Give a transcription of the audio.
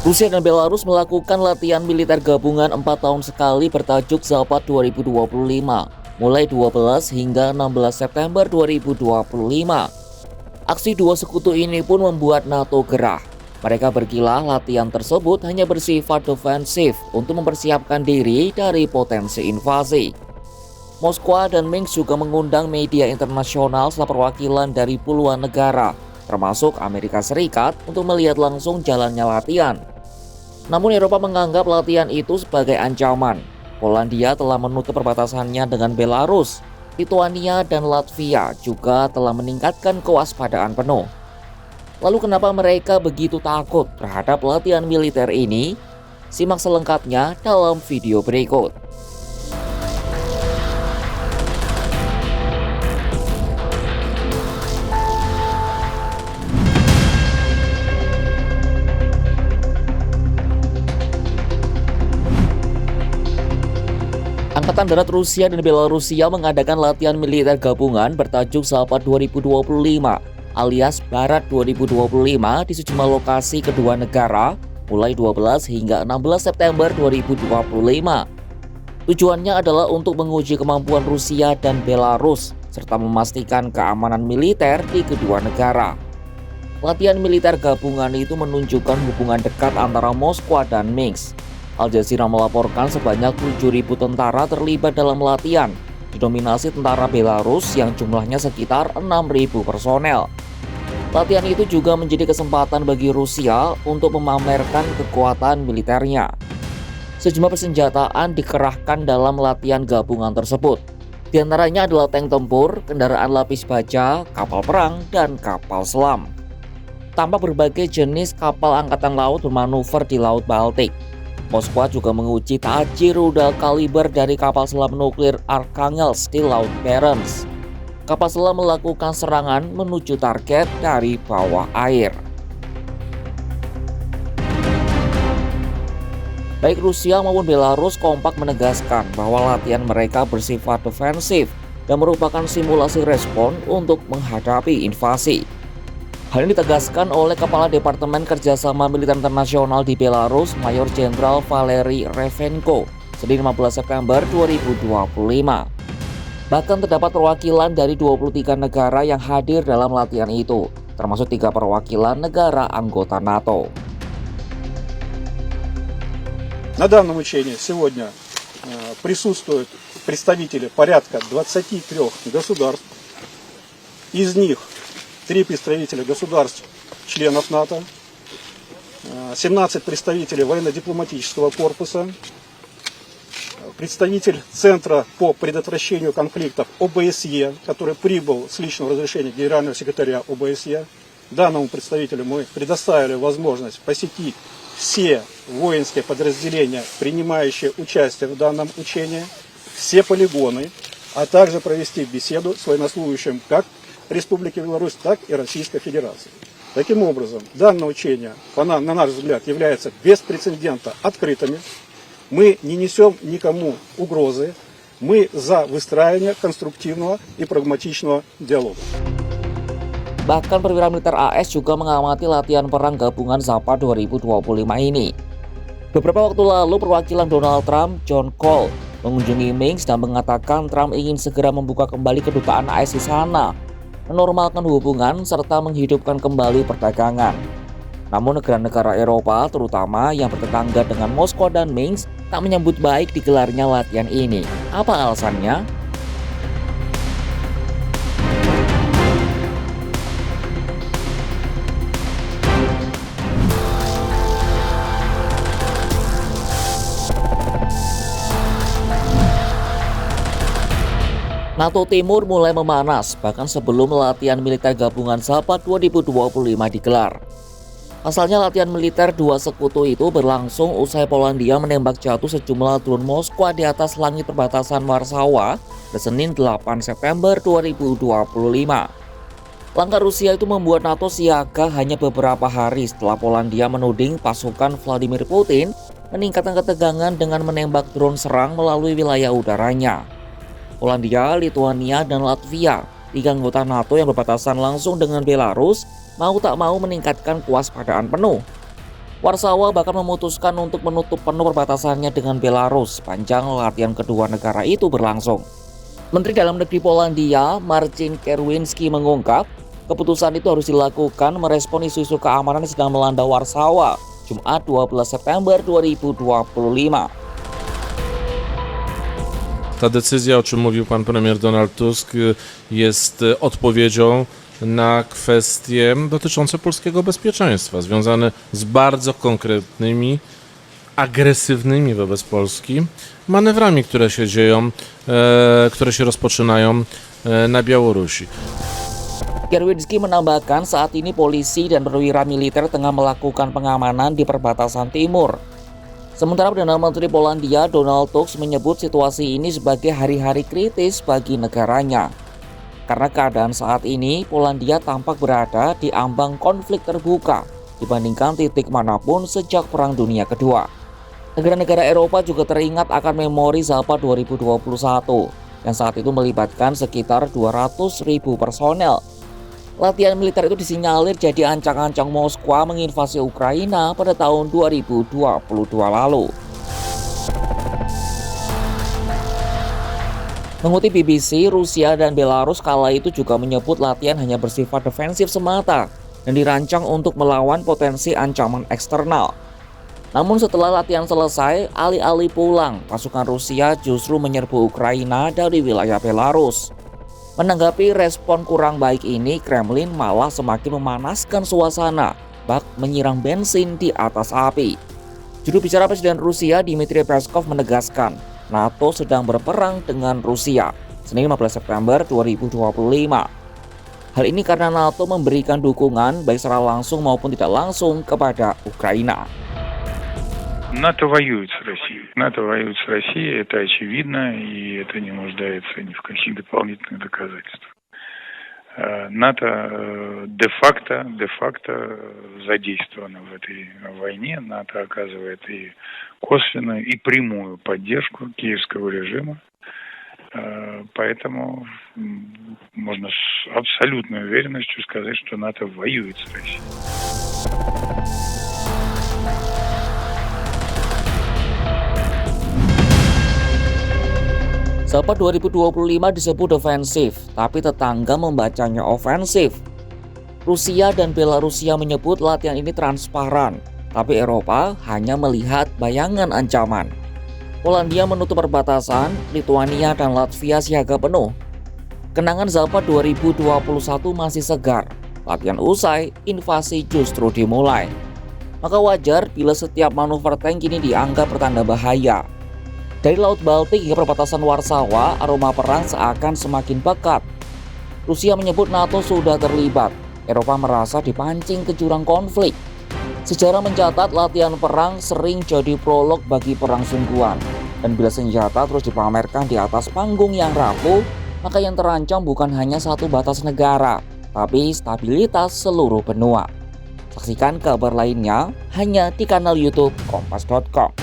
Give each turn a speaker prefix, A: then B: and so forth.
A: Rusia dan Belarus melakukan latihan militer gabungan 4 tahun sekali bertajuk Zapad 2025, mulai 12 hingga 16 September 2025. Aksi dua sekutu ini pun membuat NATO gerah. Mereka berkilah latihan tersebut hanya bersifat defensif untuk mempersiapkan diri dari potensi invasi. Moskwa dan Minsk juga mengundang media internasional setelah perwakilan dari puluhan negara, termasuk Amerika Serikat, untuk melihat langsung jalannya latihan. Namun Eropa menganggap latihan itu sebagai ancaman. Polandia telah menutup perbatasannya dengan Belarus. Lituania dan Latvia juga telah meningkatkan kewaspadaan penuh. Lalu kenapa mereka begitu takut terhadap latihan militer ini? Simak selengkapnya dalam video berikut. Angkatan Darat Rusia dan Belarusia mengadakan latihan militer gabungan bertajuk Zapad 2025 alias Barat 2025 di sejumlah lokasi kedua negara mulai 12 hingga 16 September 2025. Tujuannya adalah untuk menguji kemampuan Rusia dan Belarus serta memastikan keamanan militer di kedua negara. Latihan militer gabungan itu menunjukkan hubungan dekat antara Moskwa dan Minsk. Al Jazeera melaporkan sebanyak 7.000 tentara terlibat dalam latihan, didominasi tentara Belarus yang jumlahnya sekitar 6.000 personel. Latihan itu juga menjadi kesempatan bagi Rusia untuk memamerkan kekuatan militernya. Sejumlah persenjataan dikerahkan dalam latihan gabungan tersebut. Di antaranya adalah tank tempur, kendaraan lapis baja, kapal perang, dan kapal selam. Tampak berbagai jenis kapal angkatan laut bermanuver di Laut Baltik. Moskwa juga menguji taji rudal kaliber dari kapal selam nuklir Arkhangelsk di Laut Barents. Kapal selam melakukan serangan menuju target dari bawah air. Baik Rusia maupun Belarus kompak menegaskan bahwa latihan mereka bersifat defensif dan merupakan simulasi respon untuk menghadapi invasi. Hal ini ditegaskan oleh Kepala Departemen Kerjasama Militer Internasional di Belarus, Mayor Jenderal Valery Revenko, Senin 15 September 2025. Bahkan terdapat perwakilan dari 23 negara yang hadir dalam latihan itu, termasuk 3 perwakilan negara anggota НАТО.
B: На данном учении сегодня присутствуют представители порядка 23 государств. Из них 3 представителя государств-членов НАТО, 17 представителей военно-дипломатического корпуса, представитель Центра по предотвращению конфликтов ОБСЕ, который прибыл с личного разрешения генерального секретаря ОБСЕ. Данному представителю мы предоставили возможность посетить все воинские подразделения, принимающие участие в данном учении, все полигоны, а также провести беседу с военнослужащим как Республики Беларусь, так и Российской Федерации. Таким образом, данное учение, на наш взгляд, является без прецедента открытыми. Мы не несем никому угрозы. Мы за выстраивание конструктивного и прагматичного диалога.
A: Bahkan perwira militer AS juga mengamati latihan perang gabungan Zapad 2025 ini. Beberapa waktu lalu perwakilan Donald Trump, John Cole, mengunjungi Minsk dan mengatakan Trump ingin segera membuka kembali kedutaan AS di sana, menormalkan hubungan serta menghidupkan kembali perdagangan. Namun negara-negara Eropa, terutama yang bertetangga dengan Moskow dan Minsk, tak menyambut baik digelarnya latihan ini. Apa alasannya? NATO Timur mulai memanas bahkan sebelum latihan militer gabungan Zapad 2025 digelar. Asalnya latihan militer dua sekutu itu berlangsung usai Polandia menembak jatuh sejumlah drone Moskwa di atas langit perbatasan Warsawa pada Senin 8 September 2025. Langkah Rusia itu membuat NATO siaga hanya beberapa hari setelah Polandia menuding pasukan Vladimir Putin meningkatkan ketegangan dengan menembak drone serang melalui wilayah udaranya. Polandia, Lituania, dan Latvia, 3 anggota NATO yang berbatasan langsung dengan Belarus, mau tak mau meningkatkan kewaspadaan penuh. Warsawa bahkan memutuskan untuk menutup penuh perbatasannya dengan Belarus sepanjang latihan kedua negara itu berlangsung. Menteri Dalam Negeri Polandia, Marcin Kierwiński mengungkap, keputusan itu harus dilakukan merespon isu-isu keamanan yang sedang melanda Warsawa, Jumat 12 September 2025.
C: Ta decyzja, o czym mówił pan premier Donald Tusk, jest odpowiedzią na kwestie dotyczące polskiego bezpieczeństwa, związane z bardzo konkretnymi, agresywnymi wobec Polski manewrami, które się dzieją, które się rozpoczynają na Białorusi.
A: Kierwiński menambahkan saat ini polisi dan perwira militer tengah melakukan pengamanan di perbatasan timur. Sementara Perdana Menteri Polandia Donald Tusk menyebut situasi ini sebagai hari-hari kritis bagi negaranya. Karena keadaan saat ini, Polandia tampak berada di ambang konflik terbuka dibandingkan titik manapun sejak Perang Dunia Kedua. Negara-negara Eropa juga teringat akan memori Zapad 2021 yang saat itu melibatkan sekitar 200.000 personel. Latihan militer itu disinyalir jadi ancang-ancang Moskwa menginvasi Ukraina pada tahun 2022 lalu. Mengutip BBC, Rusia dan Belarus kala itu juga menyebut latihan hanya bersifat defensif semata dan dirancang untuk melawan potensi ancaman eksternal. Namun setelah latihan selesai, alih-alih pulang, pasukan Rusia justru menyerbu Ukraina dari wilayah Belarus. Menanggapi respon kurang baik ini, Kremlin malah semakin memanaskan suasana, bak menyiram bensin di atas api. Juru bicara Presiden Rusia Dmitry Peskov menegaskan, NATO sedang berperang dengan Rusia, Senin 15 September 2025. Hal ini karena NATO memberikan dukungan baik secara langsung maupun tidak langsung kepada Ukraina.
D: НАТО воюет с Россией. НАТО воюет с Россией, это очевидно, и это не нуждается ни в каких дополнительных доказательствах. НАТО де-факто задействовано в этой войне. НАТО оказывает и косвенную, и прямую поддержку киевского режима. Поэтому можно с абсолютной уверенностью сказать, что НАТО воюет с Россией.
A: Zapad 2025 disebut defensif, tapi tetangga membacanya ofensif. Rusia dan Belarusia menyebut latihan ini transparan, tapi Eropa hanya melihat bayangan ancaman. Polandia menutup perbatasan, Lituania dan Latvia siaga penuh. Kenangan Zapad 2021 masih segar. Latihan usai, invasi justru dimulai. Maka wajar bila setiap manuver tank ini dianggap pertanda bahaya. Dari Laut Baltik hingga perbatasan Warsawa, aroma perang seakan semakin pekat. Rusia menyebut NATO sudah terlibat. Eropa merasa dipancing ke jurang konflik. Sejarah mencatat latihan perang sering jadi prolog bagi perang sungguhan. Dan bila senjata terus dipamerkan di atas panggung yang rapuh, maka yang terancam bukan hanya satu batas negara, tapi stabilitas seluruh benua. Saksikan kabar lainnya hanya di kanal YouTube Kompas.com.